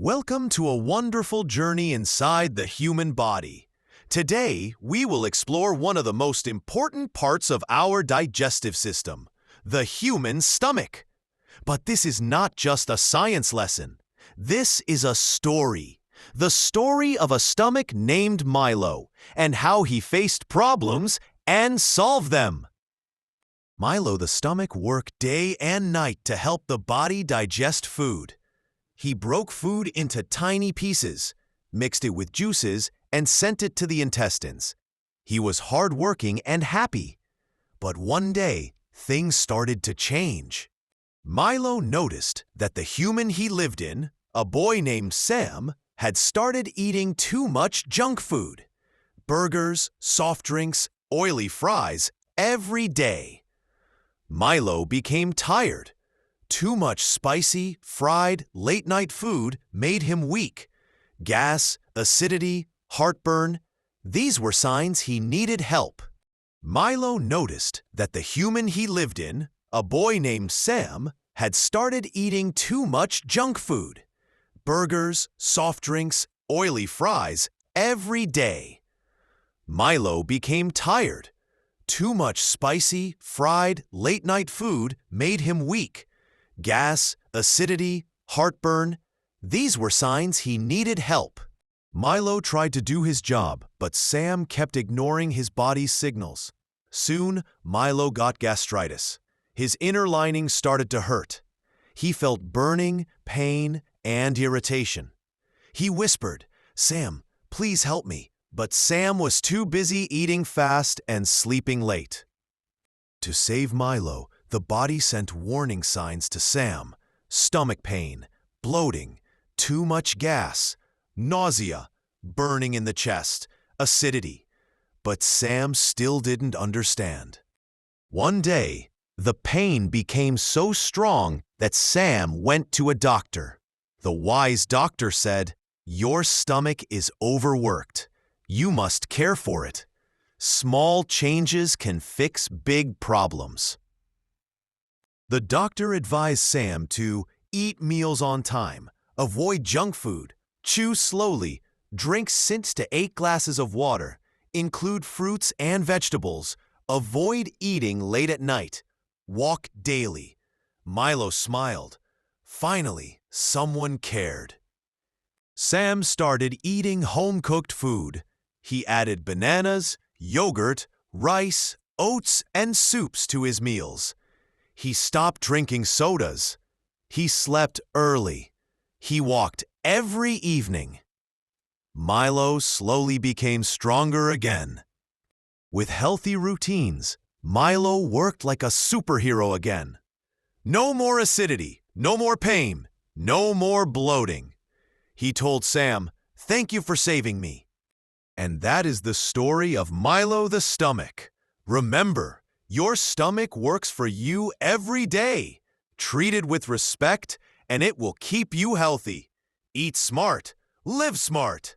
Welcome to a wonderful journey inside the human body. Today, we will explore one of the most important parts of our digestive system, the human stomach. But this is not just a science lesson. This is a story. The story of a stomach named Milo and how he faced problems and solved them. Milo the stomach worked day and night to help the body digest food. He broke food into tiny pieces, mixed it with juices, and sent it to the intestines. He was hardworking and happy. But one day, things started to change. Milo noticed that the human he lived in, a boy named Sam, had started eating too much junk food. Burgers, soft drinks, oily fries, every day. Milo became tired. Too much spicy, fried, late-night food made him weak. Gas, acidity, heartburn, these were signs he needed help. Milo noticed that the human he lived in, a boy named Sam, had started eating too much junk food. Burgers, soft drinks, oily fries, every day. Milo became tired. Too much spicy, fried, late-night food made him weak. Gas, acidity, heartburn, these were signs he needed help. Milo tried to do his job, but Sam kept ignoring his body's signals. Soon, Milo got gastritis. His inner lining started to hurt. He felt burning, pain, and irritation. He whispered, "Sam, please help me." But Sam was too busy eating fast and sleeping late. To save Milo, the body sent warning signs to Sam: stomach pain, bloating, too much gas, nausea, burning in the chest, acidity. But Sam still didn't understand. One day, the pain became so strong that Sam went to a doctor. The wise doctor said, "Your stomach is overworked. You must care for it. Small changes can fix big problems." The doctor advised Sam to eat meals on time, avoid junk food, chew slowly, drink 6 to 8 glasses of water, include fruits and vegetables, avoid eating late at night, walk daily. Milo smiled. Finally, someone cared. Sam started eating home-cooked food. He added bananas, yogurt, rice, oats, and soups to his meals. He stopped drinking sodas. He slept early. He walked every evening. Milo slowly became stronger again. With healthy routines, Milo worked like a superhero again. No more acidity, no more pain, no more bloating. He told Sam, "Thank you for saving me." And that is the story of Milo the stomach. Remember, your stomach works for you every day. Treat it with respect, and it will keep you healthy. Eat smart, live smart.